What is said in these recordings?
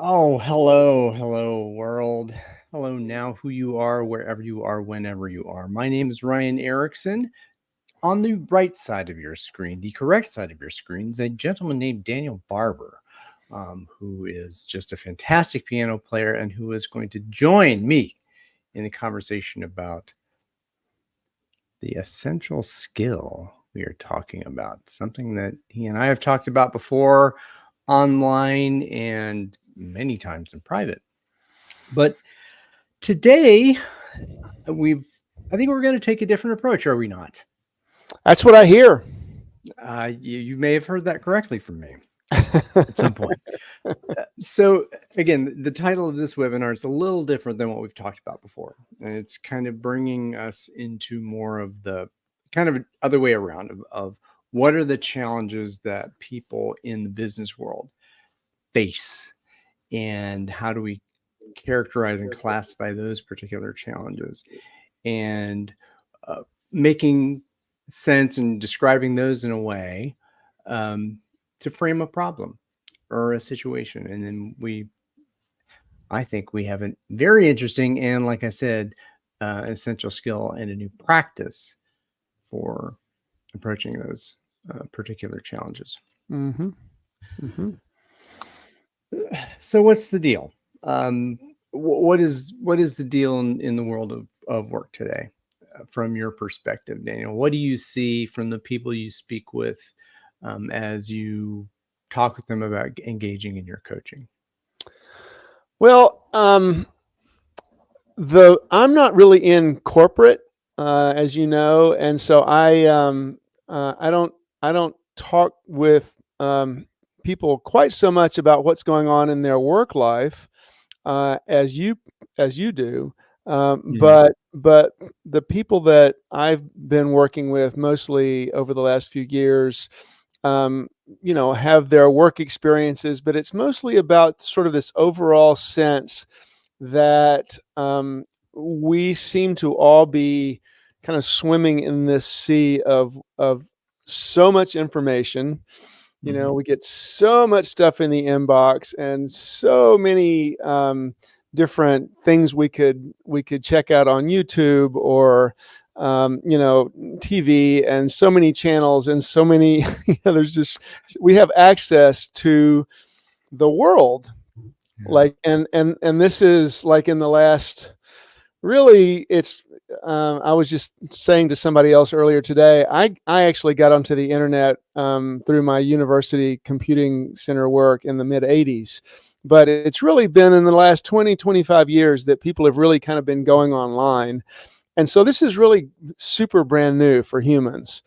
Oh, hello, hello, world. Hello, now, who you are, wherever you are, whenever you are. My name is Ryan Erickson. On the right side of your screen, the correct side of your screen, is a gentleman named Daniel Barber, who is just a fantastic piano player and who is going to join me in the conversation about the essential skill we are talking about, something that he and I have talked about before online and many times in private. But today, I think we're going to take a different approach, are we not? That's what I hear. You may have heard that correctly from me at some point. So, again, the title of this webinar is a little different than what we've talked about before. And it's kind of bringing us into more of the kind of other way around of what are the challenges that people in the business world face, and how do we characterize and classify those particular challenges, and uh, making sense and describing those in a way um, to frame a problem or a situation. And then I think we have a very interesting and, like I said, an essential skill and a new practice for approaching those particular challenges. Mm-hmm. Mm-hmm. So, what's the deal? Um, what is the deal in the world of work today, from your perspective, Daniel? What do you see from the people you speak with as you talk with them about engaging in your coaching? Well, I'm not really in corporate, as you know, and so I don't talk with people quite so much about what's going on in their work life as you do. Mhm. But the people that I've been working with mostly over the last few years, um, have their work experiences, but it's mostly about sort of this overall sense that we seem to all be kind of swimming in this sea of so much information. Mhm. We get so much stuff in the inbox and so many different things we could check out on YouTube or TV, and so many channels and so many there's just we have access to the world, Yeah. like, and this is like in the last, really, it's I was just saying to somebody else earlier today, I actually got onto the internet through my university computing center work in the mid 80s, but it's really been in the last 20-25 years that people have really kind of been going online. And so this is really super brand new for humans,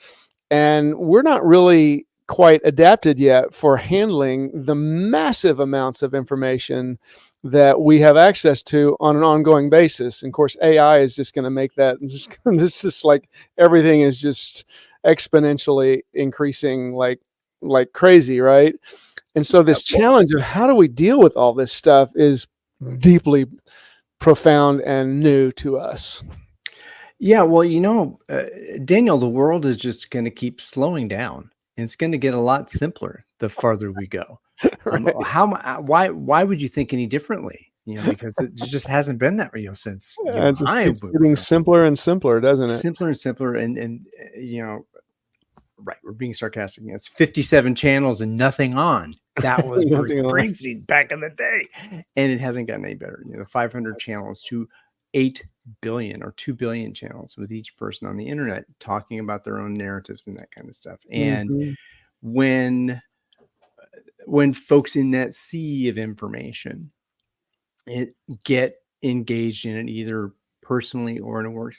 and we're not really quite adapted yet for handling the massive amounts of information that we have access to on an ongoing basis. And of course, AI is just going to make that this is like everything is just exponentially increasing like crazy, right? And so this Well, challenge of how do we deal with all this stuff is deeply profound and new to us. yeah, well, Daniel, the world is just going to keep slowing down. It's going to get a lot simpler the farther we go. Right. Why would you think any differently? Because it just hasn't been that, since It just I keeps would getting remember. simpler and simpler, doesn't it? Simpler and simpler, and right, we're being sarcastic. It's 57 channels and nothing on. That was Bruce Nothing on. Springsteen back in the day, and it hasn't gotten any better. 500 channels to 8 billion or 2 billion channels, with each person on the internet talking about their own narratives and that kind of stuff. And Mhm. when folks in that sea of information get engaged in it, either personally or in a work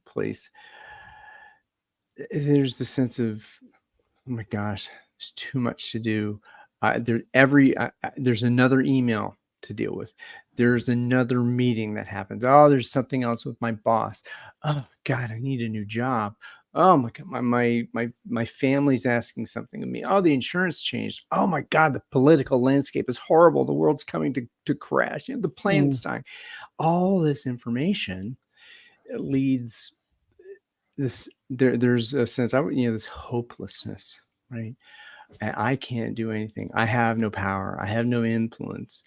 place, there's the sense of, oh my gosh, there's too much to do. There's another email to deal with. There's another meeting that happens. Oh, there's something else with my boss. Oh God, I need a new job. Oh my God, my family's asking something of me. Oh, the insurance changed. Oh my God, the political landscape is horrible. The world's coming to crash. The Mm. planet's dying. All this information leads there's a sense, this hopelessness, right? and I can't do anything. I have no power. I have no influence.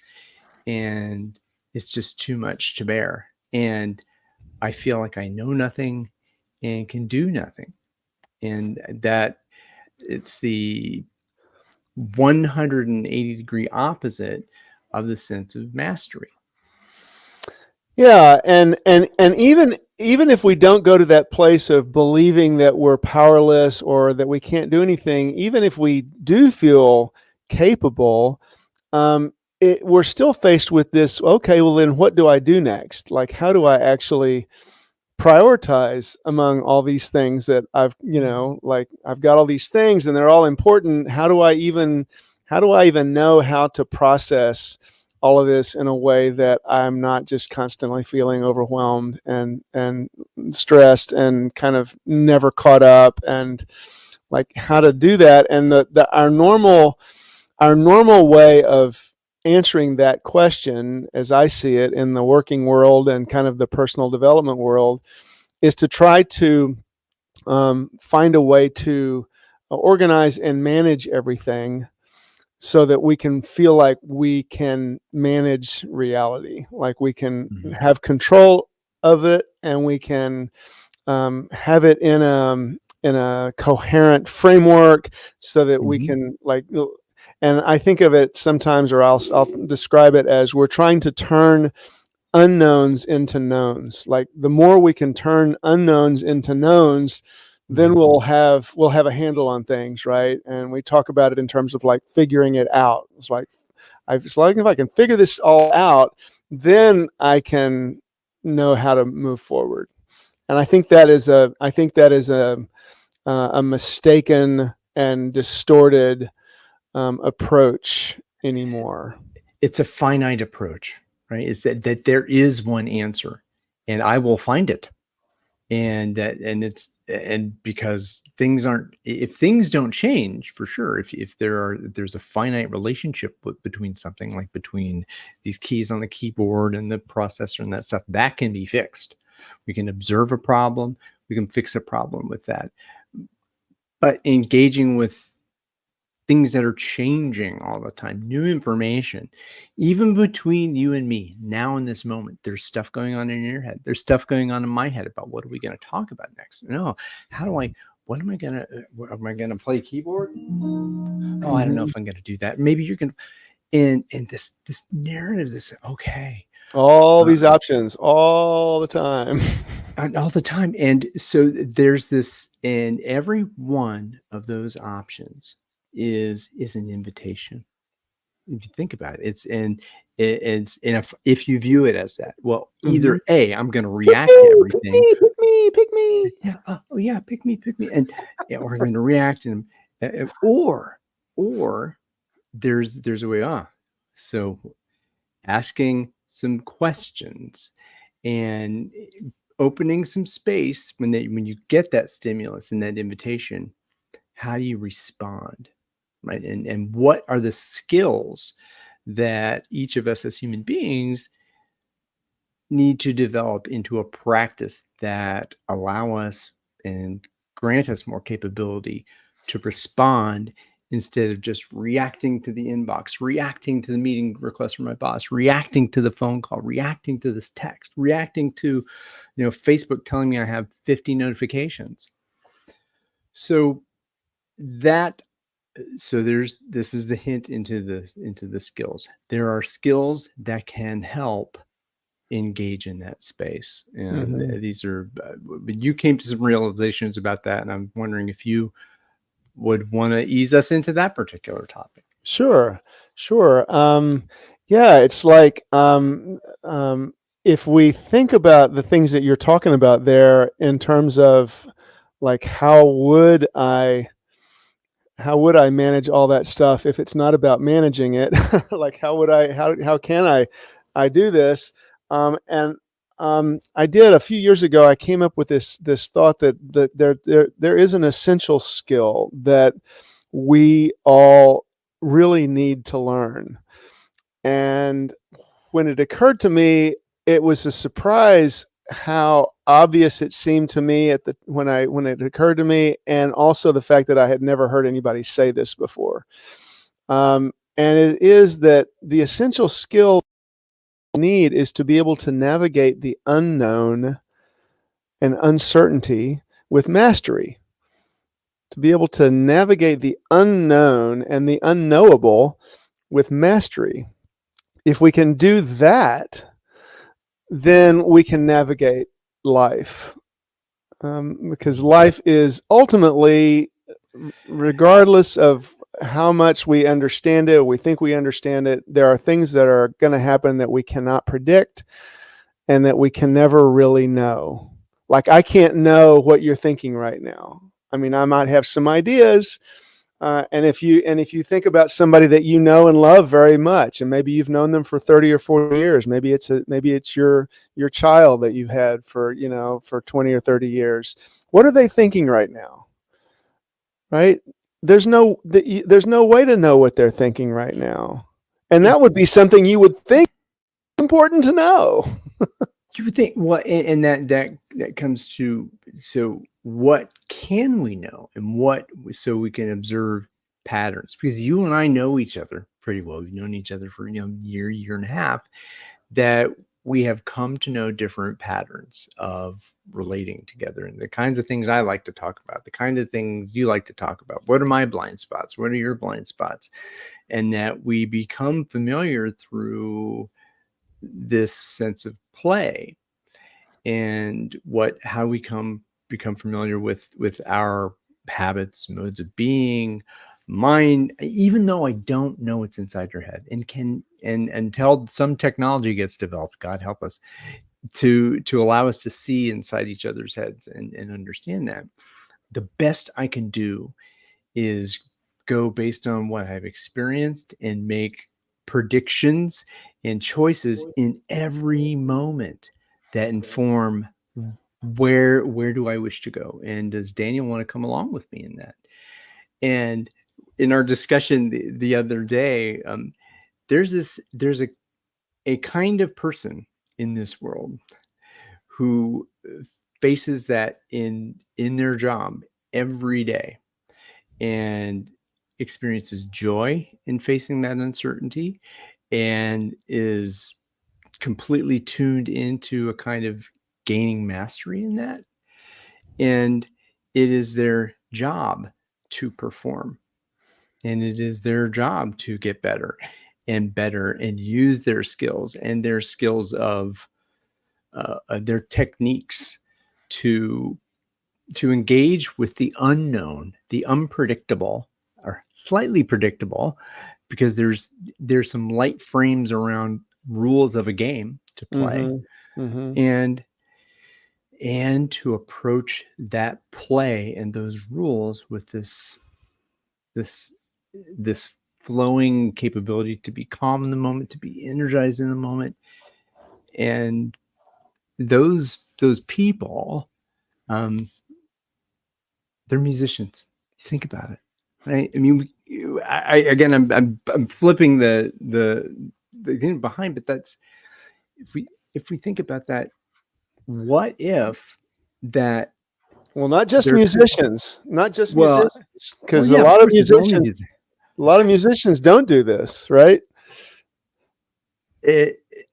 And it's just too much to bear. And I feel like I know nothing and can do nothing. And that it's the 180-degree opposite of the sense of mastery. Yeah, and even if we don't go to that place of believing that we're powerless or that we can't do anything, even if we do feel capable, we're still faced with this. Okay, well then, what do I do next? Like, how do I actually prioritize among all these things that like I've got all these things and they're all important. How do I even know how to process all of this in a way that I'm not just constantly feeling overwhelmed and stressed and kind of never caught up, and like how to do that. And our normal way of answering that question, as I see it in the working world and kind of the personal development world, is to try to find a way to organize and manage everything so that we can feel like we can manage reality, like we can have control of it, and we can have it in a coherent framework so that we can and I think of it sometimes, or I'll describe it as we're trying to turn unknowns into knowns. Like the more we can turn unknowns into knowns, then we'll have a handle on things, right? And we talk about it in terms of like figuring it out. It's like if I can figure this all out, then I can know how to move forward. And I think that is a mistaken and distorted approach anymore. It's a finite approach, right? It's that there is one answer, and I will find it. And because if things don't change, for sure, if there's a finite relationship between something, like between these keys on the keyboard and the processor and that stuff, that can be fixed. We can observe a problem, we can fix a problem with that. But engaging with things that are changing all the time, new information, even between you and me now in this moment, there's stuff going on in your head. There's stuff going on in my head about what are we going to talk about next? No, what am I going to play keyboard? Oh, I don't know if I'm going to do that. Maybe you're going to, and this narrative, all these options all the time. all the time. And so there's this, and every one of those options is an invitation. If you think about it, if you view it as that, well, either A, I'm going to react to everything. Pick me. Yeah. Oh yeah. Pick me. And or I'm going to react, and or there's a way. So asking some questions and opening some space when you get that stimulus and that invitation, how do you respond? Right. And what are the skills that each of us as human beings need to develop into a practice that allow us and grant us more capability to respond instead of just reacting to the inbox, reacting to the meeting request from my boss, reacting to the phone call, reacting to this text, reacting to, Facebook telling me I have 50 notifications. So this is the hint into the skills. There are skills that can help engage in that space, and these are. You came to some realizations about that, and I'm wondering if you would want to ease us into that particular topic. Sure. Yeah, it's like if we think about the things that you're talking about there in terms of like how would I manage all that stuff if it's not about managing it? Like how can I do this? I did a few years ago. I came up with this thought that there is an essential skill that we all really need to learn. And when it occurred to me, it was a surprise how obvious it seemed to me when it occurred to me, and also the fact that I had never heard anybody say this before. And it is that the essential skill we need is to be able to navigate the unknown and uncertainty with mastery. To be able to navigate the unknown and the unknowable with mastery. If we can do that, then we can navigate life. Because life is ultimately, regardless of how much we understand it, or we think we understand it, there are things that are going to happen that we cannot predict and that we can never really know. Like, I can't know what you're thinking right now. I mean, I might have some ideas. And if you think about somebody that you know and love very much, and maybe you've known them for 30 or 40 years, maybe it's your child that you've had for 20 or 30 years. What are they thinking right now? Right? There's no way to know what they're thinking right now. And that would be something you would think important to know. You would think, well, and that comes to, so what can we know, and what, so we can observe patterns, because you and I know each other pretty well. We've known each other for year and a half, that we have come to know different patterns of relating together, and the kinds of things I like to talk about, the kind of things you like to talk about. What are my blind spots? What are your blind spots? And that we become familiar through this sense of play, and how we become familiar with our habits, modes of being, mind, even though I don't know what's inside your head, and until some technology gets developed, God help us, to allow us to see inside each other's heads and understand that. The best I can do is go based on what I've experienced and make predictions and choices in every moment that inform where do I wish to go, and does Daniel want to come along with me in that. And in our discussion the other day, there's a kind of person in this world who faces that in their job every day, and experiences joy in facing that uncertainty, and is completely tuned into a kind of gaining mastery in that. And it is their job to perform, and it is their job to get better and use their skills, and their skills of their techniques to engage with the unknown, the unpredictable, or slightly predictable, because there's some light frames around rules of a game to play, and to approach that play and those rules with this flowing capability to be calm in the moment, to be energized in the moment. And those people, they're musicians. Think about it, right? I mean, again, I'm flipping the thing behind, but that's, if we think about that, what if that Well, not just there could, musicians, well, because yeah, of course, it's only music. a lot of musicians don't do this, right?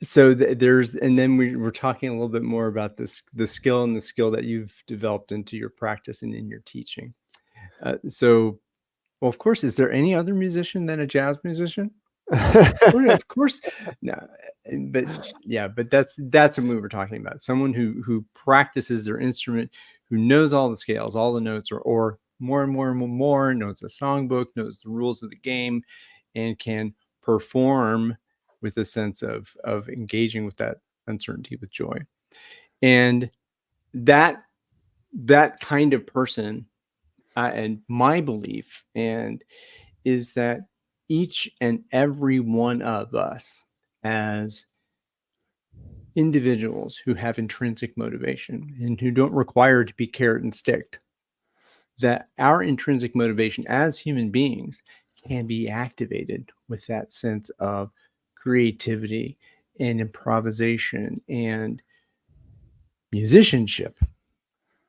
So there's, and then we're talking a little bit more about the skill that you've developed into your practice and in your teaching. So, well, of course, is there any other musician than a jazz musician? Of course, no. But yeah, but that's what we were talking about. Someone who practices their instrument, who knows all the scales, all the notes, or more and more and more, knows the songbook, knows the rules of the game, and can perform with a sense of engaging with that uncertainty with joy. And that kind of person, and my belief and is that each and every one of us, as individuals who have intrinsic motivation and who don't require to be carrot and sticked, that our intrinsic motivation as human beings can be activated with that sense of creativity and improvisation and musicianship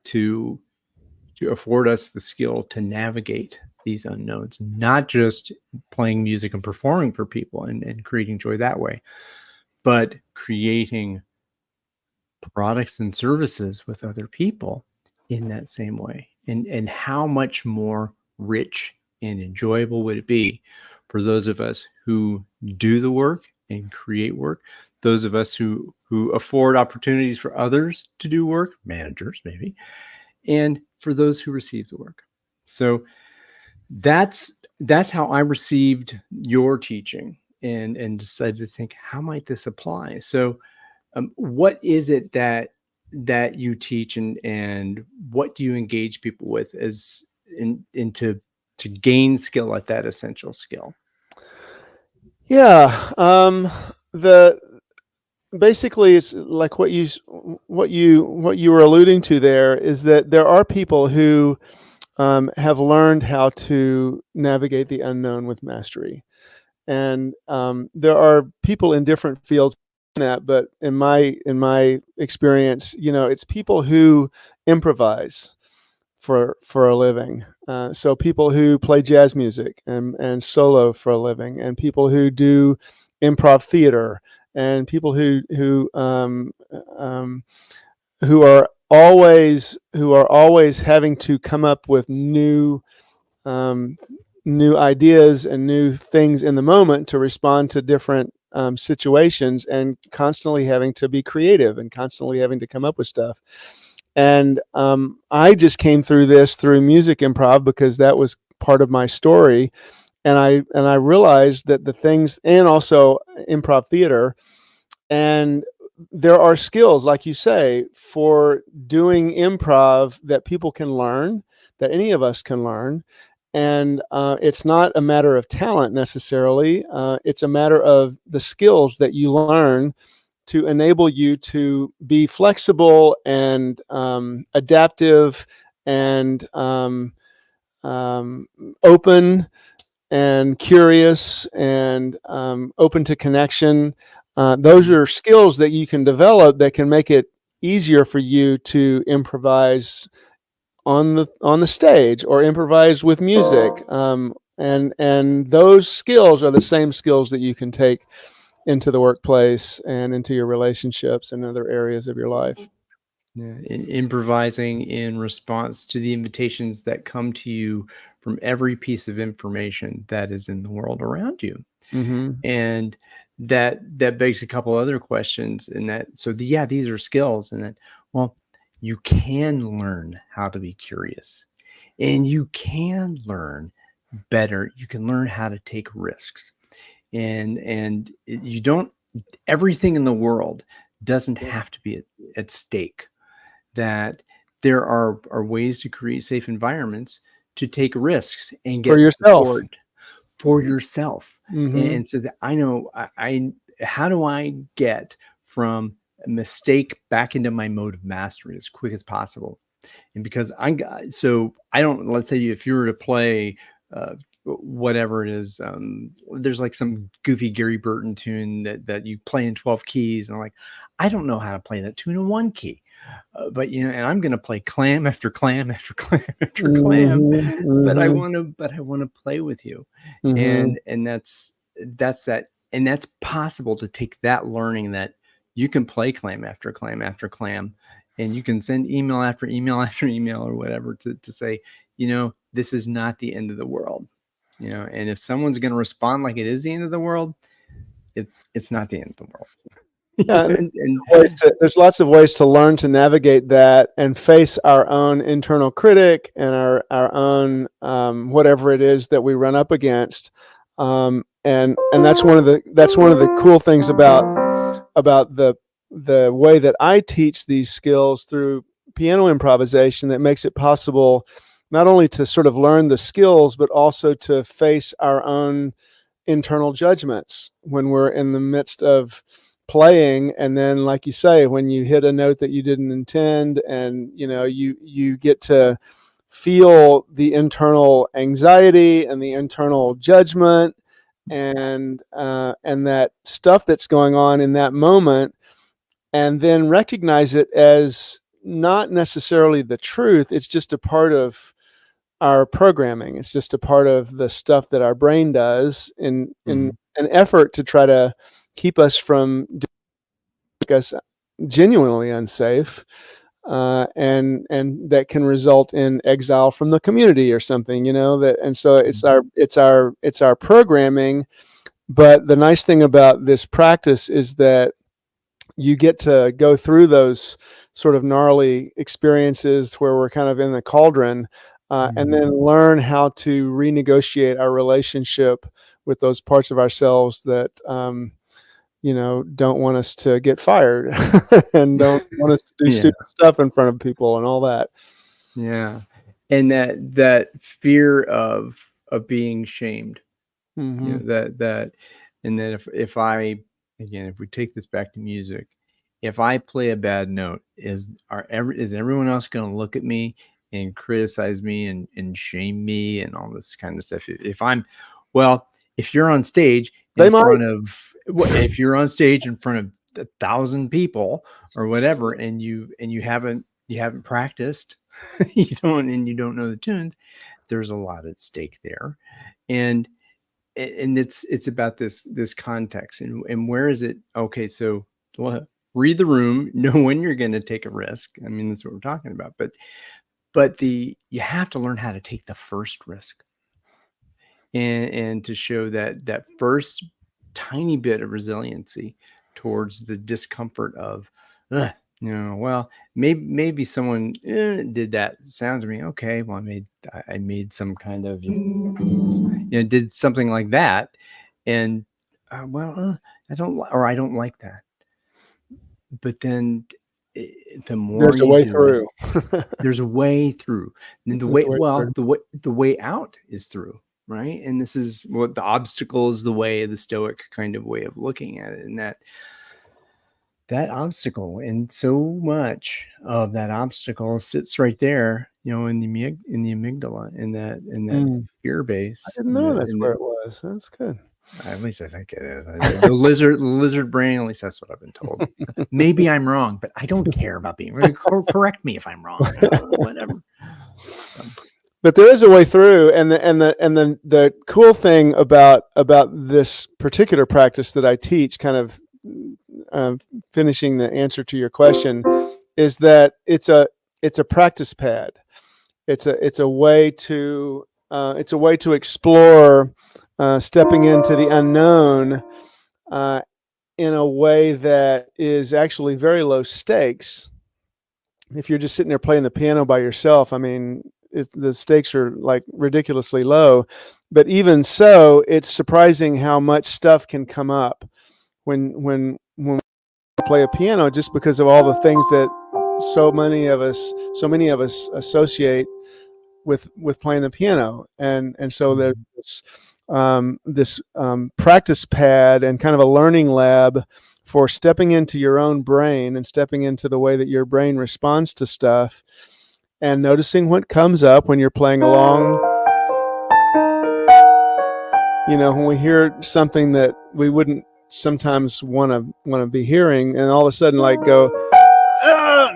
to afford us the skill to navigate these unknowns, not just playing music and performing for people and creating joy that way, but creating products and services with other people in that same way. And how much more rich and enjoyable would it be for those of us who do the work and create work, those of us who afford opportunities for others to do work, managers maybe, and for those who receive the work. So that's how I received your teaching and decided to think, how might this apply? So what is it that you teach, and what do you engage people with as into to gain skill at that essential skill? Yeah. The basically it's like what you were alluding to there, is that there are people who have learned how to navigate the unknown with mastery. And there are people in different fields in that, but in my experience, it's people who improvise for a living. So people who play jazz music and solo for a living, and people who do improv theater, and people who are always having to come up with new ideas and new things in the moment to respond to different situations, and constantly having to be creative and constantly having to come up with stuff. And I just came through this through music improv, because that was part of my story. And I realized that the things, and also improv theater, and there are skills, like you say, for doing improv that people can learn, that any of us can learn. And it's not a matter of talent necessarily. It's a matter of the skills that you learn to enable you to be flexible and adaptive and open and curious and open to connection. Those are skills that you can develop that can make it easier for you to improvise on the stage, or improvise with music. And those skills are the same skills that you can take into the workplace and into your relationships and other areas of your life. Yeah, improvising in response to the invitations that come to you from every piece of information that is in the world around you. Mm-hmm. And that begs a couple other questions, and yeah, these are skills, and that, well, you can learn how to be curious, and you can learn better. You can learn how to take risks, and you don't, everything in the world doesn't have to be at stake. That there are ways to create safe environments to take risks and For get yourself. support for yourself. Mm-hmm. And so that I know, I how do I get from a mistake back into my mode of mastery as quick as possible? And because so I don't, let's say if you were to play whatever it is, there's like some goofy Gary Burton tune that you play in 12 keys, and I'm like, I don't know how to play that tune in one key. But and I'm going to play clam after clam after clam after clam, but I Mm-hmm. want to play with you. Mm-hmm. And that's that. And that's possible to take that learning, that you can play clam after clam after clam, and you can send email after email after email or whatever to say, this is not the end of the world. And if someone's going to respond like it is the end of the world, it's not the end of the world. Yeah, and there's lots of ways to learn to navigate that and face our own internal critic and our own whatever it is that we run up against. And that's one of the cool things about the way that I teach these skills through piano improvisation, that makes it possible not only to sort of learn the skills, but also to face our own internal judgments when we're in the midst of playing. And then, like you say, when you hit a note that you didn't intend, and you get to feel the internal anxiety and the internal judgment and that stuff that's going on in that moment, and then recognize it as not necessarily the truth. It's just a part of our programming. It's just a part of the stuff that our brain does in Mhm. an effort to try to keep us from doing us genuinely unsafe, and that can result in exile from the community or something, that. And so it's our programming. But the nice thing about this practice is that you get to go through those sort of gnarly experiences where we're kind of in the cauldron, and Mhm. then learn how to renegotiate our relationship with those parts of ourselves that don't want us to get fired and don't want us to do Yeah. stupid stuff in front of people and all that. Yeah. And that fear of being shamed, Hmm. and then if I, again, if we take this back to music, if I play a bad note, is everyone else going to look at me and criticize me and shame me and all this kind of stuff? If I'm, well, if you're on stage They in might. front of, if you're on stage in front of 1,000 people or whatever, and you haven't practiced, you don't know the tunes, there's a lot at stake there. And it's about this context, and where is it? Okay, so read the room, know when you're going to take a risk. I mean, that's what we're talking about. But you have to learn how to take the first risk, and to show that first tiny bit of resiliency towards the discomfort of, "Ugh, well, maybe someone did that sound to me. Okay, well, I made some kind of, did something like that, and I don't like that." But then, the more There's a you way do it, through. there's a way through. And then There's a way through. the way out is through, right? And this is what the obstacle is, the way, the stoic kind of way of looking at it. And that obstacle, and so much of that obstacle sits right there, in the amygdala, in that Mm. fear I base, didn't in know the that's in where the it was. That's good. at least I think it is. The lizard brain, at least that's what I've been told. Maybe I'm wrong, but I don't care about being correct me if I'm wrong. Whatever. So, But there is a way through, and the cool thing about this particular practice that I teach, kind of finishing the answer to your question, is that it's a practice pad. It's a way to explore stepping into the unknown uh, in a way that is actually very low stakes. If you're just sitting there playing the piano by yourself, I mean, the stakes are like ridiculously low. But even so, it's surprising how much stuff can come up when we play a piano, just because of all the things that so many of us associate with playing the piano. And so there's mhm. this practice pad and kind of a learning lab for stepping into your own brain and stepping into the way that your brain responds to stuff, and noticing what comes up when you're playing along. When we hear something that we wouldn't sometimes want to be hearing, and all of a sudden, like, go,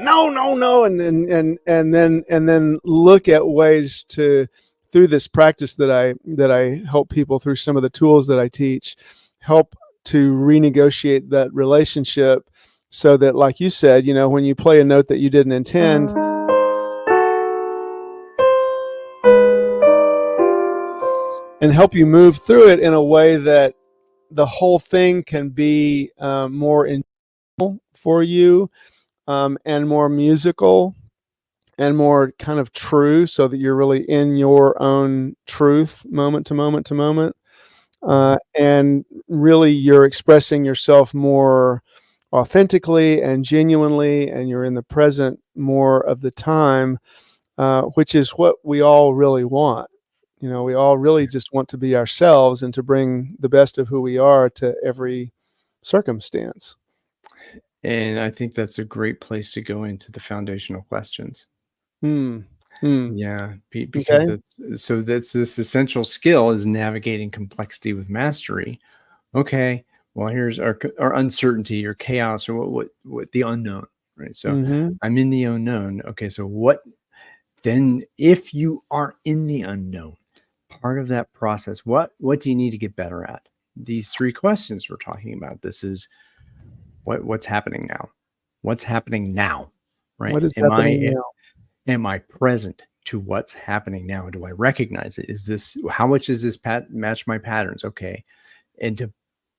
no, no, no, and then look at ways to, through this practice that I help people through, some of the tools that I teach, help to renegotiate that relationship, so that, like you said, when you play a note that you didn't intend, and help you move through it in a way that the whole thing can be more enjoyable for you, and more musical and more kind of true, so that you're really in your own truth, moment to moment to moment, and really you're expressing yourself more authentically and genuinely, and you're in the present more of the time, which is what we all really want. We all really just want to be ourselves and to bring the best of who we are to every circumstance. And I think that's a great place to go into the foundational questions. Hmm. Hmm. Yeah, because Okay. that's this essential skill is navigating complexity with mastery. Okay, well, here's our uncertainty or chaos, or what the unknown, right? So Mm-hmm. I'm in the unknown. Okay, so what then if you are in the unknown, part of that process, what do you need to get better at? These three questions we're talking about. This is what's happening now? What's happening now? Right? What is happening now? Am I present to what's happening now? Do I recognize it? Is this how much does this match my patterns? Okay. And to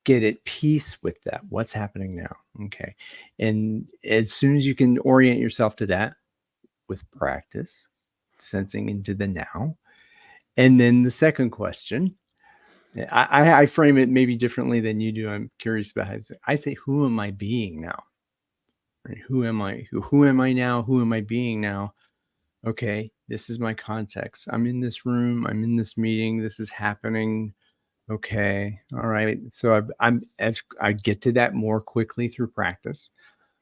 get at peace with that, what's happening now? Okay. And as soon as you can orient yourself to that with practice, sensing into the now. And then the second question, I frame it maybe differently than you do. I'm curious about how to say, I say, who am I being now? Right? Who am I? Who am I now? Who am I being now? Okay, this is my context. I'm in this room. I'm in this meeting. This is happening. Okay, all right. So I'm as I get to that more quickly through practice.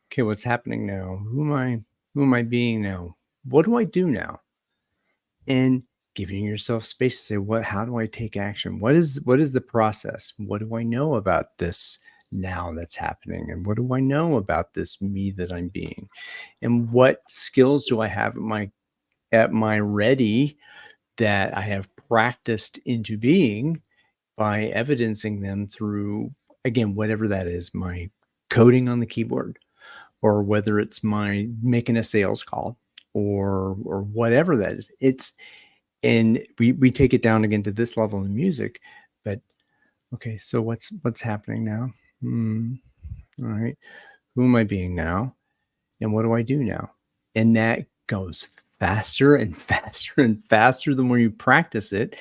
Okay, what's happening now? Who am I? Who am I being now? What do I do now? And giving yourself space to say, what? How do I take action? What is the process? What do I know about this now that's happening? And what do I know about this me that I'm being? And what skills do I have at my ready that I have practiced into being by evidencing them through, again, whatever that is, my coding on the keyboard, or whether it's my making a sales call, or whatever that is. And we take it down again to this level in music, but okay, so what's happening now? All right, who am I being now? And what do I do now? And that goes faster and faster and faster the more you practice it.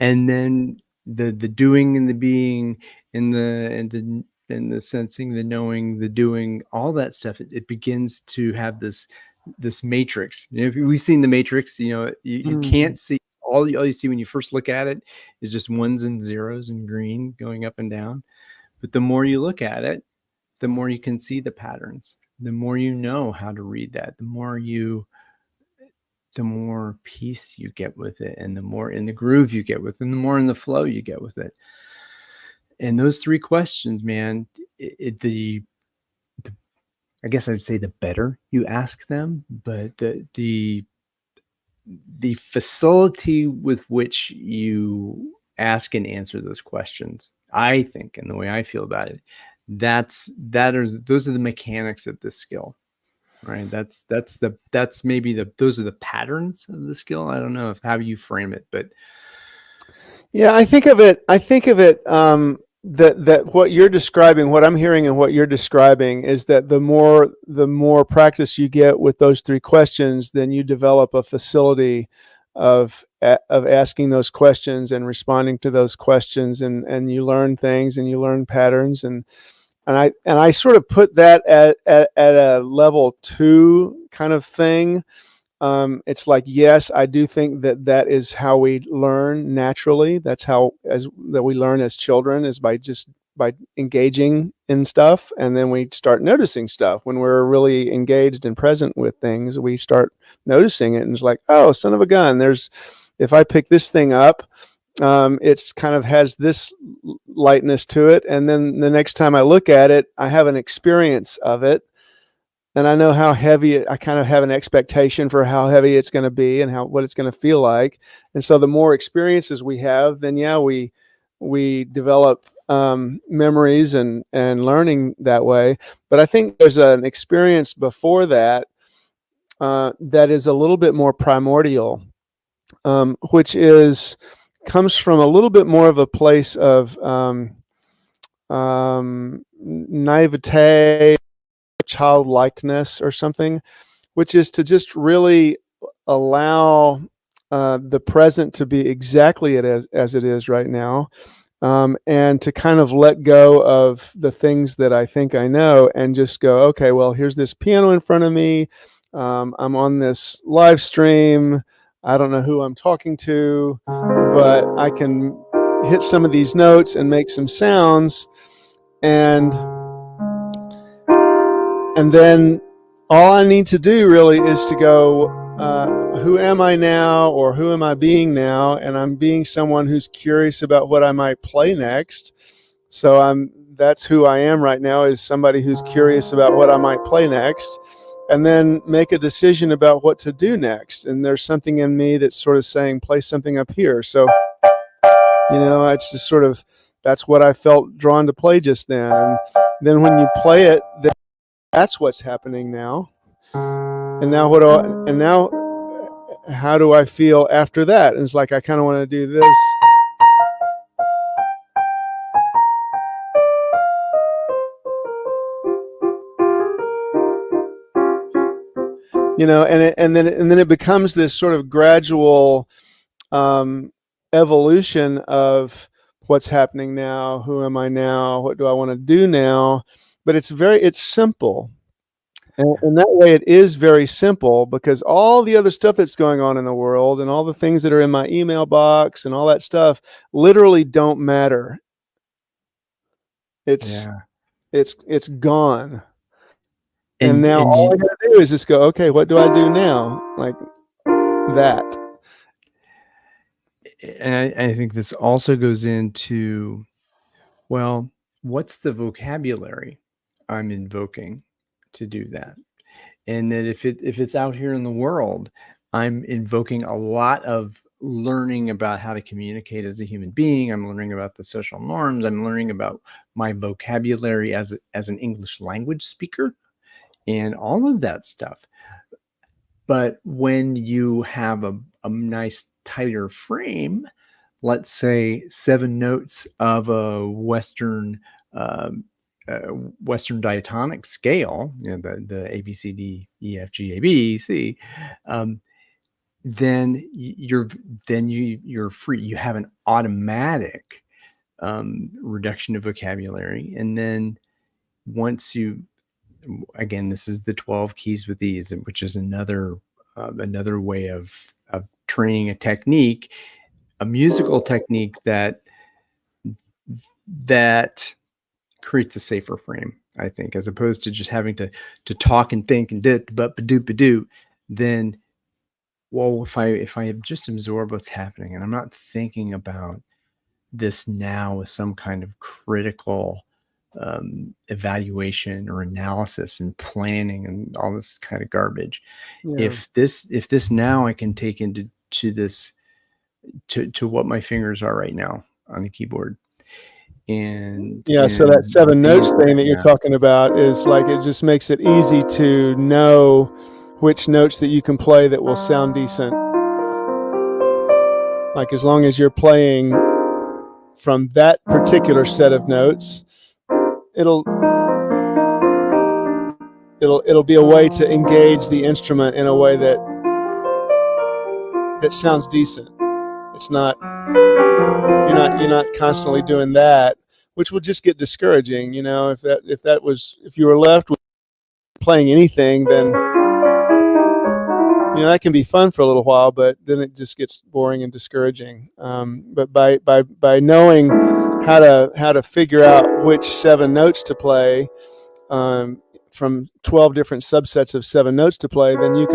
And then the doing and the being and the sensing, the knowing, the doing, all that stuff, it begins to have this matrix. If we've seen the matrix, you can't see all you see when you first look at it is just ones and zeros and green going up and down. But the more you look at it, the more you can see the patterns, the more you know how to read that, the more peace you get with it, and the more in the groove you get with it, and the more in the flow you get with it. And those three questions, man, I guess I'd say the better you ask them, but the facility with which you ask and answer those questions, I think, and the way I feel about it, those are the mechanics of this skill, right? Those are the patterns of the skill. I don't know how you frame it, but Yeah, I think of it that what you're describing, what I'm hearing and what you're describing is that the more practice you get with those three questions, then you develop a facility of asking those questions and responding to those questions, and you learn things and you learn patterns, and I sort of put that at a level 2 kind of thing. It's like, yes, I do think that is how we learn naturally. That's that we learn as children, is by engaging in stuff. And then we start noticing stuff. When we're really engaged and present with things, we start noticing it. And it's like, oh, son of a gun, if I pick this thing up, it's kind of has this lightness to it. And then the next time I look at it, I have an experience of it. And I know how heavy I kind of have an expectation for how heavy it's going to be and what it's going to feel like. And so the more experiences we have, then we develop memories and learning that way. But I think there's an experience before that that is a little bit more primordial, which comes from a little bit more of a place of naivete, childlikeness or something, which is to just really allow the present to be exactly as it is right now, and to kind of let go of the things that I think I know and just go, okay, well, here's this piano in front of me. I'm on this live stream. I don't know who I'm talking to, but I can hit some of these notes and make some sounds, and then all I need to do really is to go, who am I now, or who am I being now? And I'm being someone who's curious about what I might play next. So that's who I am right now, is somebody who's curious about what I might play next. and then make a decision about what to do next. And there's something in me that's sort of saying, play something up here. So, it's just sort of, that's what I felt drawn to play just then. And then when you play it, that's what's happening now. And now how do I feel after that? And it's like, I kind of want to do this. And then it becomes this sort of gradual evolution of what's happening now, who am I now, what do I want to do now. But it's simple, and that way it is very simple, because all the other stuff that's going on in the world and all the things that are in my email box and all that stuff literally don't matter. It's gone. And now all I gotta do is just go, okay, what do I do now? Like that. And I think this also goes into, well, what's the vocabulary I'm invoking to do that? And that if it's out here in the world, I'm invoking a lot of learning about how to communicate as a human being. I'm learning about the social norms. I'm learning about my vocabulary as an English language speaker and all of that stuff. But when you have a nice tighter frame, let's say 7 notes of a Western Western diatonic scale, the A B C D E F G A B C, then you're free. You have an automatic reduction of vocabulary, and then once you, again, this is the 12 keys with ease, which is another way of training a technique, a musical technique that creates a safer frame, I think, as opposed to just having to talk and think and do. Then, well, if I just absorb what's happening and I'm not thinking about this now with some kind of critical evaluation or analysis and planning and all this kind of garbage. Yeah. If this now I can take into this to what my fingers are right now on the keyboard. And so that 7 notes thing that you're talking about is like, it just makes it easy to know which notes that you can play that will sound decent. Like, as long as you're playing from that particular set of notes, it'll be a way to engage the instrument in a way that sounds decent. It's not, you're not constantly doing that, which would just get discouraging. If you were left with playing anything, then that can be fun for a little while, but then it just gets boring and discouraging. But by knowing how to figure out which 7 notes to play from 12 different subsets of 7 notes to play, then you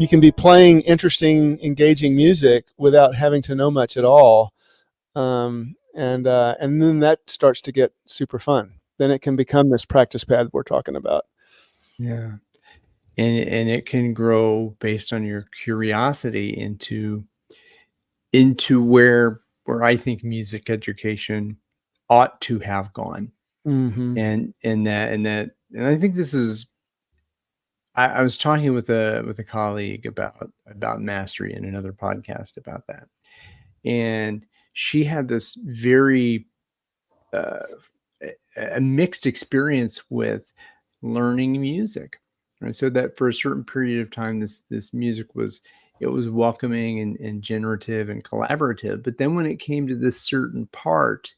can be playing interesting, engaging music without having to know much at all, and then that starts to get super fun. Then it can become this practice pad we're talking about. Yeah, and it can grow based on your curiosity into where I think music education ought to have gone. Mm-hmm. And I think this is. I was talking with a colleague about mastery in another podcast about that, and she had this very a mixed experience with learning music. Right, so that for a certain period of time, this music was welcoming and generative and collaborative. But then when it came to this certain part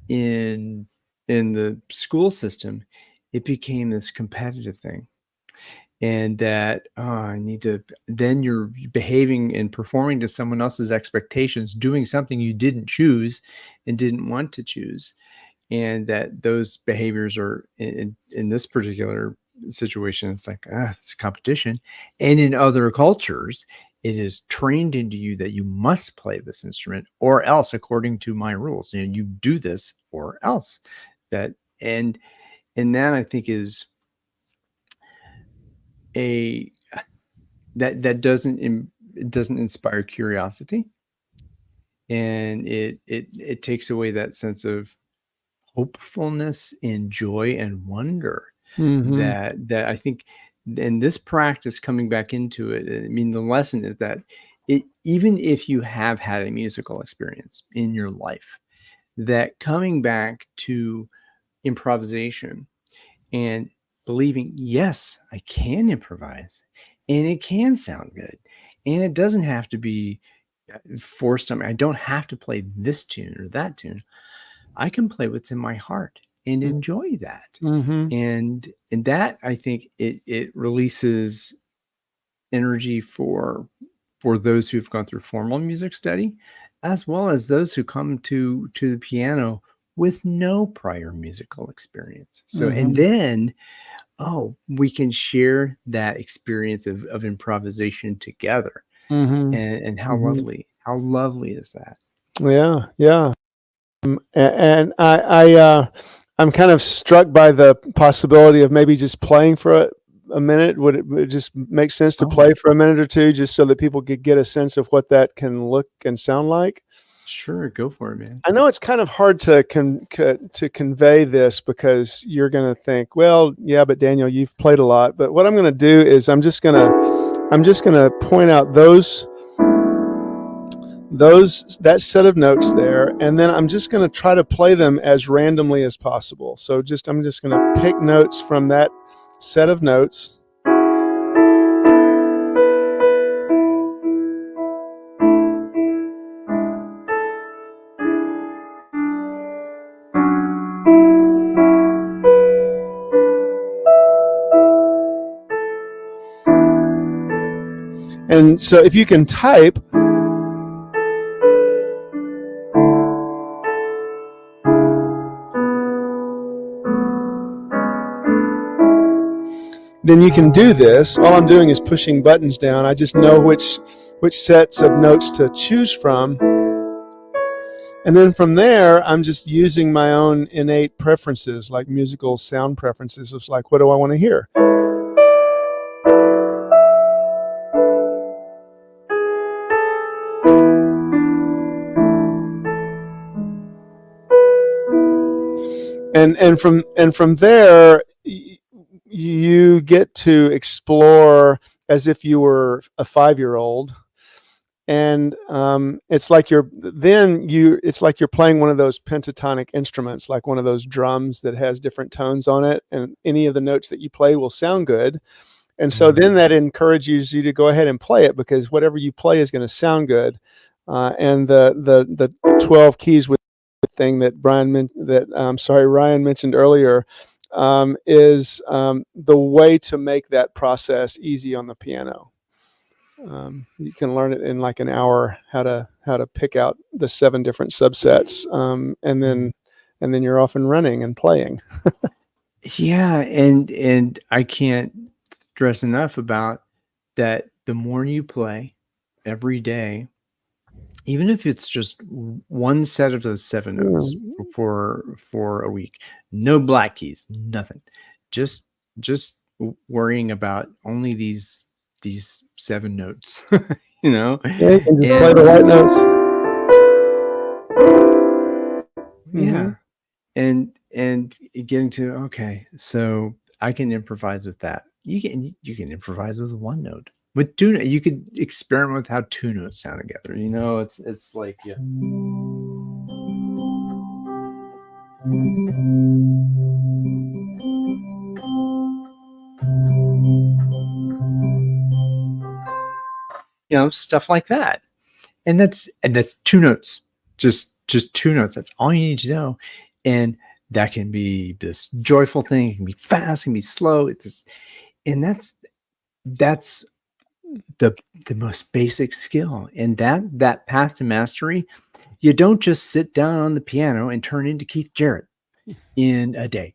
in the school system, it became this competitive thing. And that I need to, then you're behaving and performing to someone else's expectations, doing something you didn't choose and didn't want to choose. And that those behaviors are in this particular situation, it's like, it's competition. And in other cultures, it is trained into you that you must play this instrument, or else, according to my rules, you do this or else. That and that, I think, is a that it doesn't inspire curiosity, and it takes away that sense of hopefulness and joy and wonder Mm-hmm. that I think in this practice, coming back into it, I mean, the lesson is that even if you have had a musical experience in your life, that coming back to improvisation and believing, yes, I can improvise and it can sound good. And it doesn't have to be forced on me. I don't have to play this tune or that tune. I can play what's in my heart and enjoy that. Mm-hmm. And that, I think, it releases energy for those who've gone through formal music study, as well as those who come to the piano with no prior musical experience. So, and Mm-hmm. then, we can share that experience of improvisation together. Mm-hmm. And Mm-hmm. how lovely is that? Yeah, yeah. And I'm kind of struck by the possibility of maybe just playing for a minute. Would it just make sense to Oh, play for a minute or two, just so that people could get a sense of what that can look and sound like? sure, go for it, man. I know it's kind of hard to to convey this, because you're going to think, well, yeah, but Daniel, you've played a lot. But what I'm going to do is I'm just going to point out that set of notes there, and then I'm just going to try to play them as randomly as possible. So I'm just going to pick notes from that set of notes. And so if you can type, then you can do this. All I'm doing is pushing buttons down. I just know which sets of notes to choose from. And then from there, I'm just using my own innate preferences, like musical sound preferences. It's like, what do I want to hear? And from there, you get to explore as if you were a 5-year-old. And it's like you're playing one of those pentatonic instruments, like one of those drums that has different tones on it, and any of the notes that you play will sound good. And so then that encourages you to go ahead and play it, because whatever you play is going to sound good. And the 12 keys with thing that Ryan mentioned earlier, is the way to make that process easy on the piano. You can learn it in like an hour, how to pick out the 7 different subsets, and then you're off and running and playing. Yeah, and I can't stress enough about that. The more you play every day, even if it's just one set of those 7 notes for a week, no black keys, nothing, just worrying about only these 7 notes, you know, Yeah, you can just play and the white notes. Mm-hmm. yeah, and getting to, okay, so I can improvise with that. You can improvise with one note. With 2 you could experiment with how 2 notes sound together. It's like, yeah. Stuff like that. And that's 2 notes. Just 2 notes. That's all you need to know. And that can be this joyful thing. It can be fast, it can be slow. And that's the most basic skill. And that path to mastery, you don't just sit down on the piano and turn into Keith Jarrett in a day.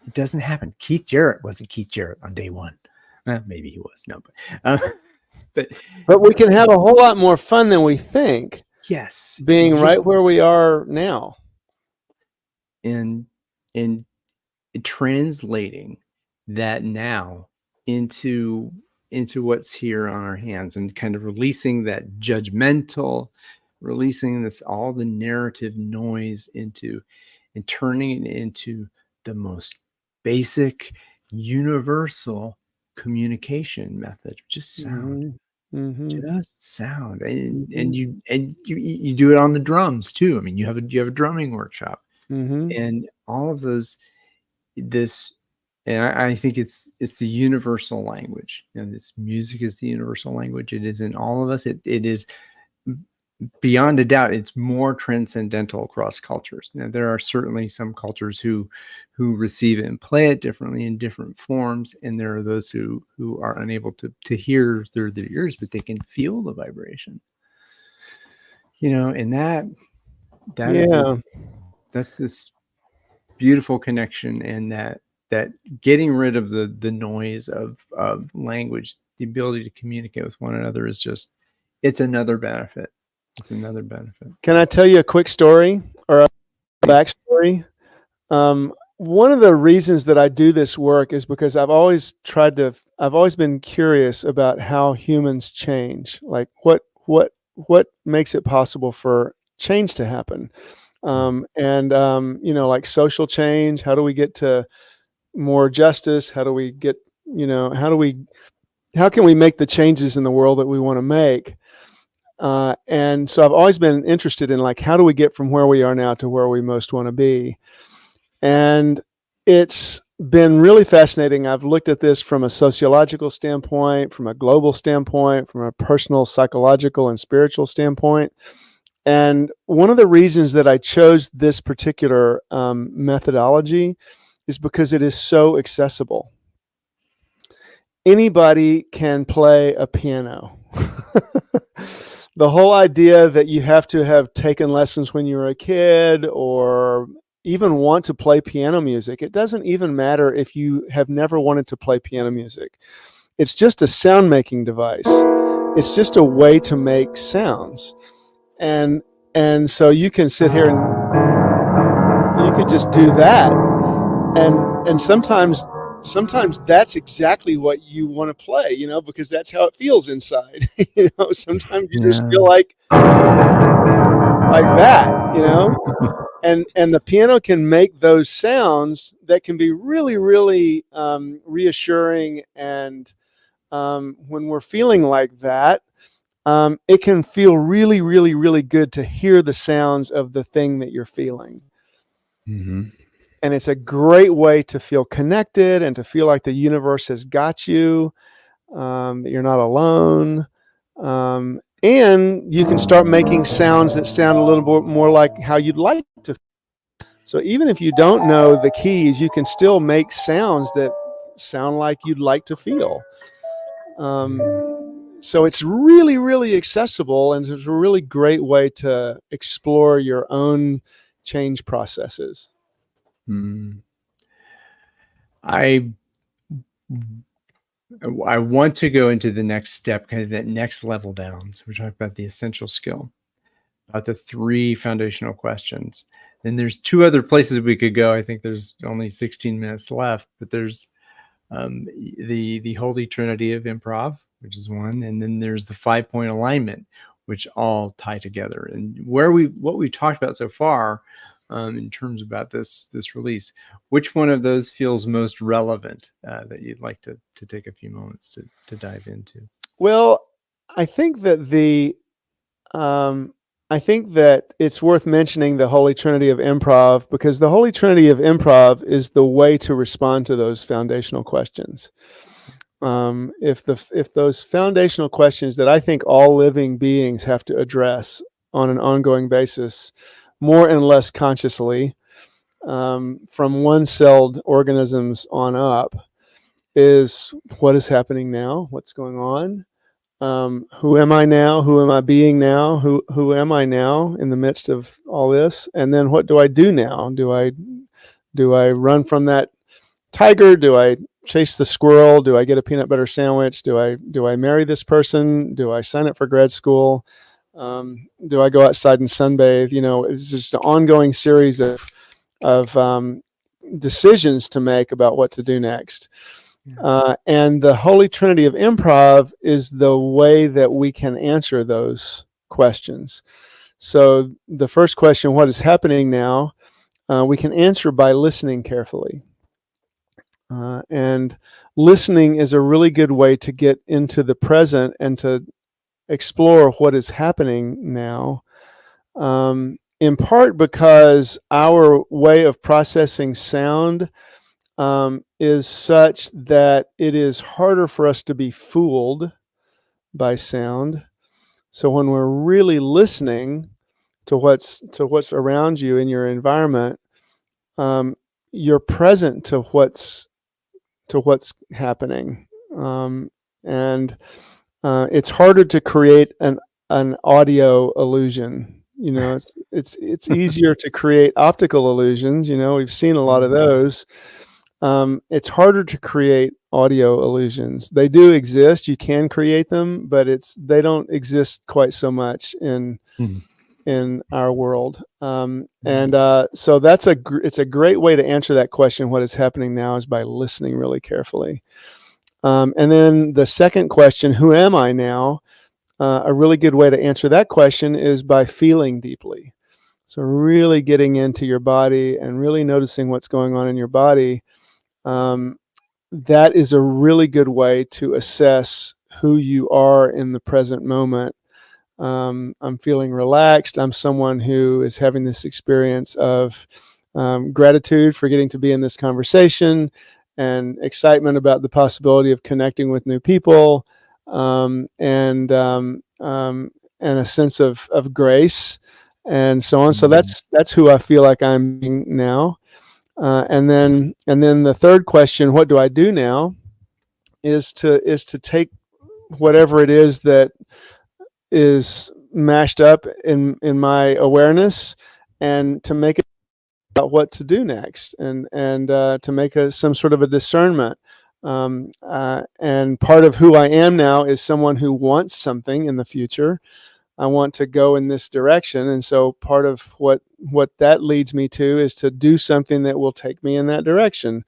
It doesn't happen. Keith Jarrett wasn't Keith Jarrett on day one. Maybe he was. No, but But we can have a whole lot more fun than we think yes, being yeah, right where we are now. and and translating that now into what's here on our hands, and kind of releasing that judgmental, releasing this all the narrative noise into, and turning it into the most basic universal communication method, just sound. Mm-hmm. Just sound. And Mm-hmm. you do it on the drums too. I mean, you have a drumming workshop, Mm-hmm. and all of those, this, and I think it's the universal language. You know, this music is the universal language. It is in all of us. It is beyond a doubt. It's more transcendental across cultures. Now, there are certainly some cultures who receive it and play it differently in different forms, and there are those who are unable to hear through their ears, but they can feel the vibration. You know, and that is Yeah. that's this beautiful connection, and that getting rid of the noise of language, the ability to communicate with one another, is just, it's another benefit. It's another benefit. Can I tell you a quick story or a Please. backstory? One of the reasons that I do this work is because I've always been curious about how humans change. Like what makes it possible for change to happen? Like social change. How do we get to more justice? How do we get, how can we make the changes in the world that we want to make? And so I've always been interested in, like, how do we get from where we are now to where we most want to be? And it's been really fascinating. I've looked at this from a sociological standpoint, from a global standpoint, from a personal, psychological, and spiritual standpoint. And one of the reasons that I chose this particular methodology is because it is so accessible. Anybody can play a piano. The whole idea that you have to have taken lessons when you were a kid or even want to play piano music, it doesn't even matter if you have never wanted to play piano music. It's just a sound making device. It's just a way to make sounds. And so you can sit here and you could just do that. And sometimes that's exactly what you want to play, because that's how it feels inside. Sometimes you just feel like that, and the piano can make those sounds that can be really, really reassuring. And when we're feeling like that, it can feel really, really, really good to hear the sounds of the thing that you're feeling. Mm-hmm. And it's a great way to feel connected and to feel like the universe has got you, that you're not alone. And you can start making sounds that sound a little bit more like how you'd like to. So even if you don't know the keys, you can still make sounds that sound like you'd like to feel. So it's really, really accessible, and it's a really great way to explore your own change processes. I want to go into the next step, kind of that next level down. So we're talking about the essential skill, about the 3 foundational questions. Then there's 2 other places we could go. I think there's only 16 minutes left, but there's the Holy Trinity of improv, which is one, and then there's the 5-point alignment, which all tie together. And what we've talked about so far, in terms about this release, which one of those feels most relevant, that you'd like to take a few moments to dive into? Well, I think that it's worth mentioning the Holy Trinity of improv, because the Holy Trinity of improv is the way to respond to those foundational questions. If those foundational questions that I think all living beings have to address on an ongoing basis, more and less consciously, from one-celled organisms on up, is what is happening now, what's going on, who am I now, who am I being now, who am I now in the midst of all this, and then what do I do now? Do I run from that tiger? Do I chase the squirrel? Do I get a peanut butter sandwich? Do I marry this person? Do I sign up for grad school? Do I go outside and sunbathe? It's just an ongoing series of decisions to make about what to do next. And the holy trinity of improv is the way that we can answer those questions. So the first question, what is happening now, we can answer by listening carefully. And listening is a really good way to get into the present and to explore what is happening now, in part because our way of processing sound is such that it is harder for us to be fooled by sound. So when we're really listening to what's around you in your environment, you're present to what's happening, and it's harder to create an audio illusion. It's easier to create optical illusions. We've seen a lot of those. It's harder to create audio illusions. They do exist. You can create them, but they don't exist quite so much in our world. So it's a great way to answer that question. What is happening now is by listening really carefully. And then the second question, who am I now? A really good way to answer that question is by feeling deeply. So really getting into your body and really noticing what's going on in your body. That is a really good way to assess who you are in the present moment. I'm feeling relaxed. I'm someone who is having this experience of gratitude for getting to be in this conversation, and excitement about the possibility of connecting with new people, and a sense of grace, and so on. So that's who I feel like I'm being now. And then the third question, what do I do now, is to take whatever it is that is mashed up in my awareness, and to make it about what to do next, and to make some sort of a discernment. And part of who I am now is someone who wants something in the future. I want to go in this direction, and so part of what that leads me to is to do something that will take me in that direction.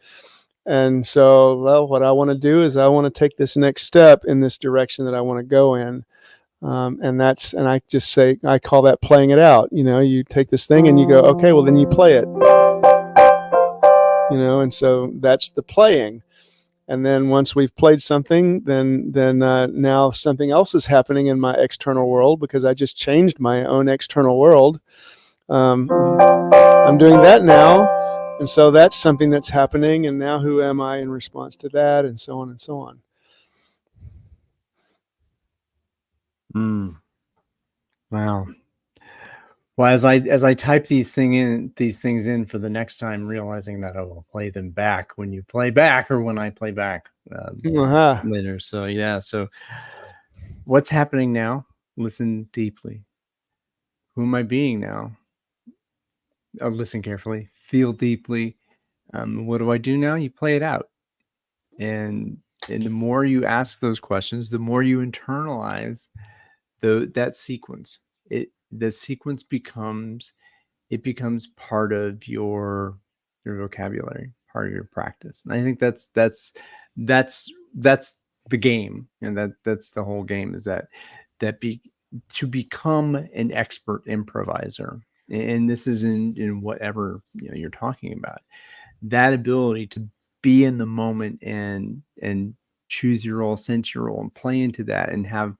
And so, well, what I want to do is I want to take this next step in this direction that I want to go in. And I just say, I call that playing it out. You take this thing and you go, okay, well, then you play it. And so that's the playing. And then once we've played something, then now something else is happening in my external world, because I just changed my own external world. I'm doing that now. And so that's something that's happening. And now who am I in response to that? And so on and so on. Wow. Well, as I type these things in for the next time, realizing that I will play them back when you play back, or when I play back later. So yeah. So what's happening now? Listen deeply. Who am I being now? Listen carefully. Feel deeply. What do I do now? You play it out. And the more you ask those questions, the more you internalize that sequence. The sequence becomes part of your vocabulary, part of your practice. And I think that's the game, and that's the whole game, is to become an expert improviser. And this is in whatever you're talking about. That ability to be in the moment and choose your role, sense your role, and play into that, and have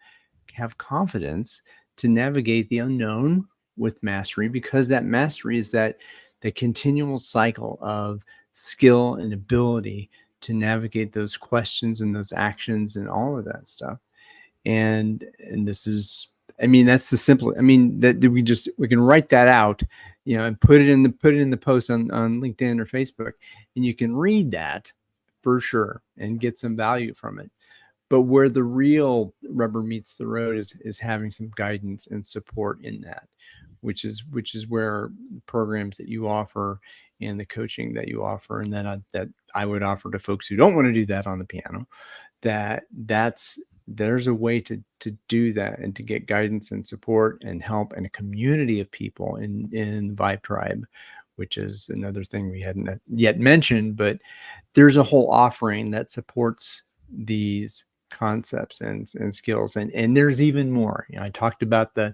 confidence to navigate the unknown with mastery, because that mastery is the continual cycle of skill and ability to navigate those questions and those actions and all of that stuff. And this is, that's the simple, that we can write that out, and put it in the post on LinkedIn or Facebook, and you can read that for sure and get some value from it. But where the real rubber meets the road is having some guidance and support in that, which is where programs that you offer and the coaching that you offer, and then that I would offer to folks who don't want to do that on the piano, there's a way to do that and to get guidance and support and help and a community of people in Vibe Tribe, which is another thing we hadn't yet mentioned, but there's a whole offering that supports these concepts and skills, and there's even more. I talked about the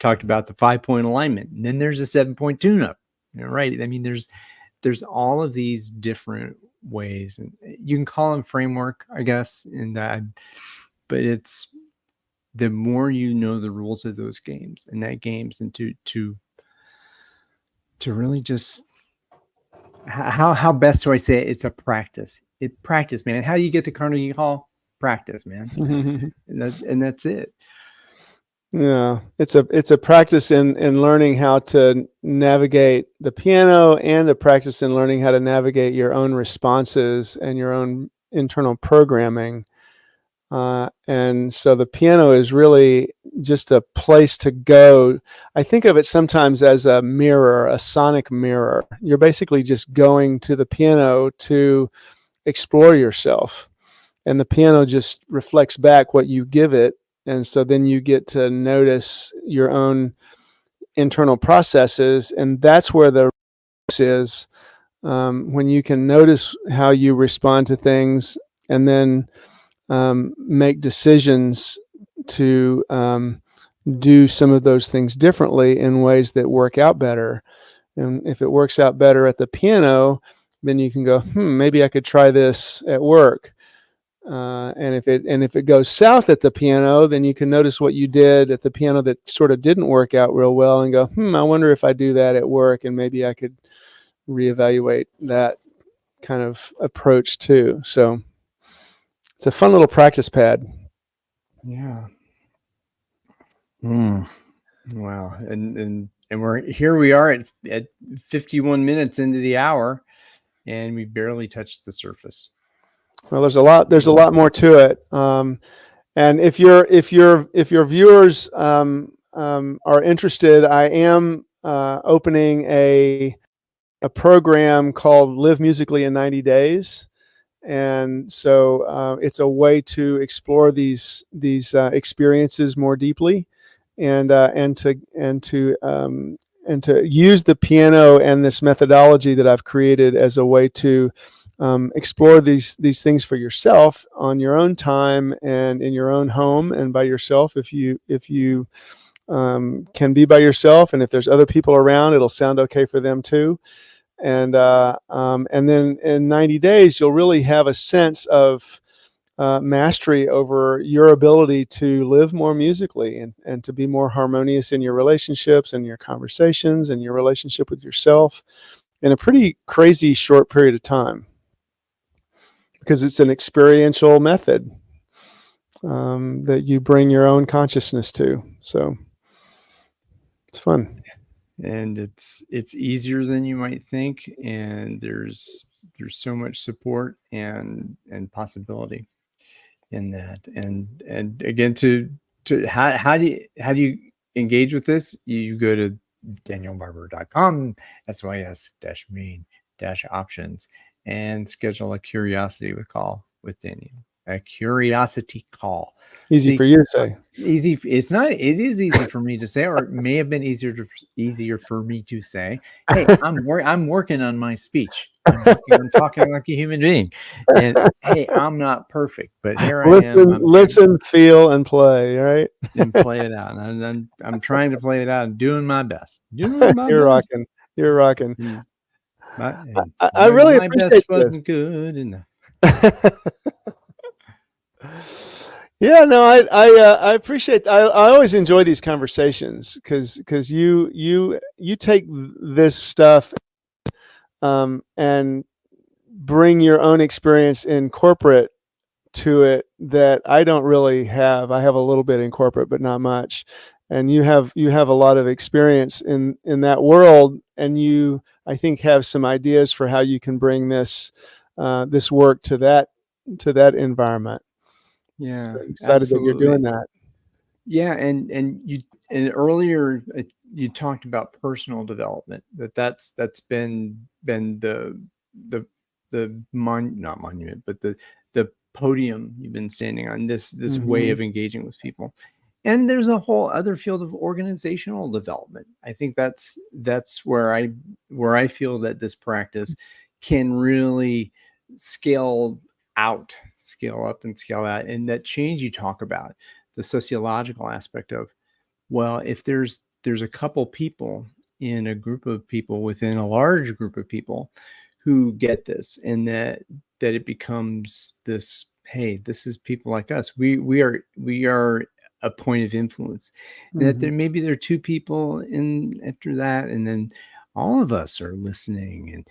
5-point alignment, and then there's a 7-point tune-up, right? I mean, there's all of these different ways, and you can call them framework, I guess, in that, but it's the more you know the rules of those games and and to really just how best do I say it? It's a practice. Practice, man. How do you get to Carnegie Hall? Practice, man. and that's it. Yeah, it's a practice in learning how to navigate the piano, and a practice in learning how to navigate your own responses and your own internal programming. And so the piano is really just a place to go. I think of it sometimes as a mirror, a sonic mirror. You're basically just going to the piano to explore yourself, and the piano just reflects back what you give it. And so then you get to notice your own internal processes, and that's where the is, when you can notice how you respond to things, and then make decisions to do some of those things differently in ways that work out better. And if it works out better at the piano, then you can go, maybe I could try this at work. And if it goes south at the piano, then you can notice what you did at the piano that sort of didn't work out real well, and go, I wonder if I do that at work, and maybe I could reevaluate that kind of approach too. So it's a fun little practice pad. Yeah. Wow. And we are at 51 minutes into the hour, and we barely touched the surface. Well, there's a lot more to it. And if your viewers are interested, I am opening a program called Live Musically in 90 Days. And so it's a way to explore these experiences more deeply, and to use the piano and this methodology that I've created as a way to explore these things for yourself on your own time and in your own home and by yourself. If you can be by yourself, and if there's other people around, it'll sound okay for them too. And then in 90 days, you'll really have a sense of mastery over your ability to live more musically, and to be more harmonious in your relationships and your conversations and your relationship with yourself in a pretty crazy short period of time, because it's an experiential method that you bring your own consciousness to. So it's fun. And it's easier than you might think, and there's so much support and possibility in that. And again, to how do you engage with this? You go to danielbarber.com, sys-main-options, and schedule a curiosity call with Daniel. A curiosity call. Easy for you to say. Easy. It's not. It is easy for me to say, or it may have been easier for me to say. Hey, I'm working on my speech. I'm talking like a human being, and hey, I'm not perfect, but here I am. Listen, feel, and play. Right, and play it out. And I'm trying to play it out and doing my best. You're rocking. You're rocking. I really my appreciate best wasn't good enough. Yeah, no, I appreciate. I always enjoy these conversations because you take this stuff and bring your own experience in corporate to it that I don't really have. I have a little bit in corporate, but not much. And you have a lot of experience in that world, and you, I think, have some ideas for how you can bring this work to that environment. Yeah, I'm excited that you're doing that. Yeah, and earlier you talked about personal development, that's been the not monument, but the podium you've been standing on, this way of engaging with people. And there's a whole other field of organizational development. I think that's where I feel that this practice can really scale scale up and scale out. And that change you talk about, the sociological aspect of, well, if there's a couple people in a group of people within a large group of people who get this, and that it becomes this, hey, this is people like us. We are a point of influence. And that maybe there are two people in after that, and then all of us are listening and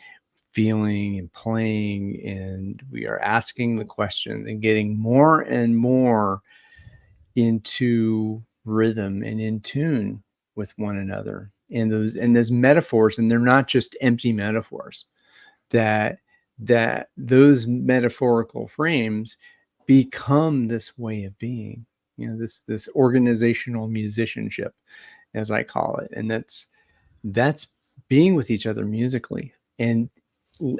feeling and playing, and we are asking the questions and getting more and more into rhythm and in tune with one another. And those metaphors, and they're not just empty metaphors, that those metaphorical frames become this way of being, this organizational musicianship, as I call it. And that's being with each other musically, and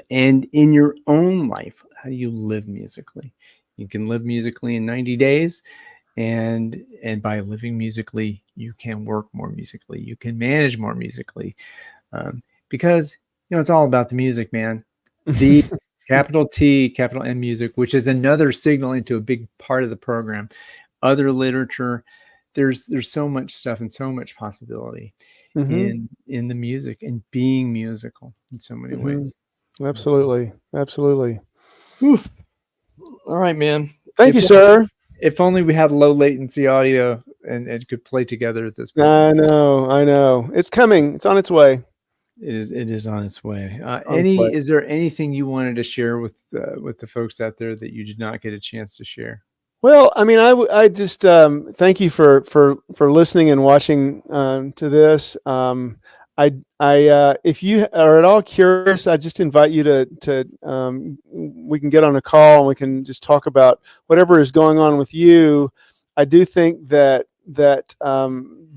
in your own life. How do you live musically? You can live musically in 90 days, and by living musically, you can work more musically, you can manage more musically, because it's all about the music, man. The capital T, capital M music, which is another signal into a big part of the program. Other literature, there's so much stuff and so much possibility in the music, and being musical in so many ways. Absolutely. Oof. All right, man. Thank you, sir. If only we had low latency audio and could play together at this point. I know. It's coming. It's on its way. It is on its way. way. Is there anything you wanted to share with the folks out there that you did not get a chance to share? Well, I mean, I just thank you for listening and watching to this. If you are at all curious, I just invite you to we can get on a call and we can just talk about whatever is going on with you. I do think that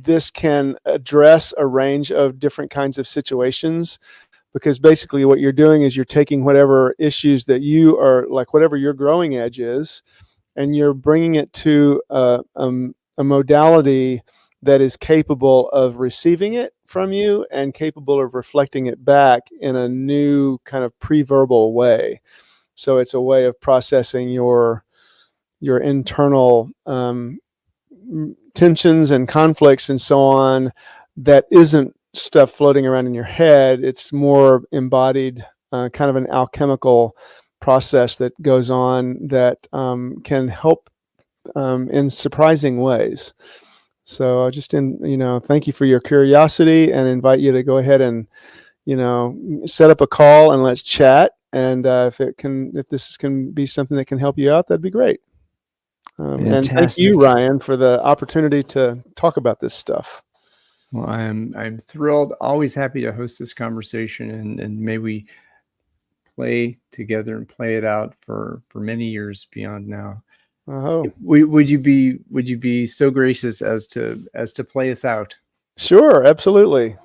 this can address a range of different kinds of situations, because basically what you're doing is you're taking whatever issues that you are, like whatever your growing edge is, and you're bringing it to a modality that is capable of receiving it from you and capable of reflecting it back in a new kind of pre-verbal way. So it's a way of processing your internal tensions and conflicts and so on, that isn't stuff floating around in your head. It's more embodied, kind of an alchemical process that goes on that can help in surprising ways. So I just thank you for your curiosity, and invite you to go ahead and set up a call and let's chat. And if this can be something that can help you out, that'd be great. And thank you, Ryan, for the opportunity to talk about this stuff. Well, I'm thrilled. Always happy to host this conversation, and may we play together and play it out for many years beyond now. Would you be so gracious as to play us out? Sure, absolutely.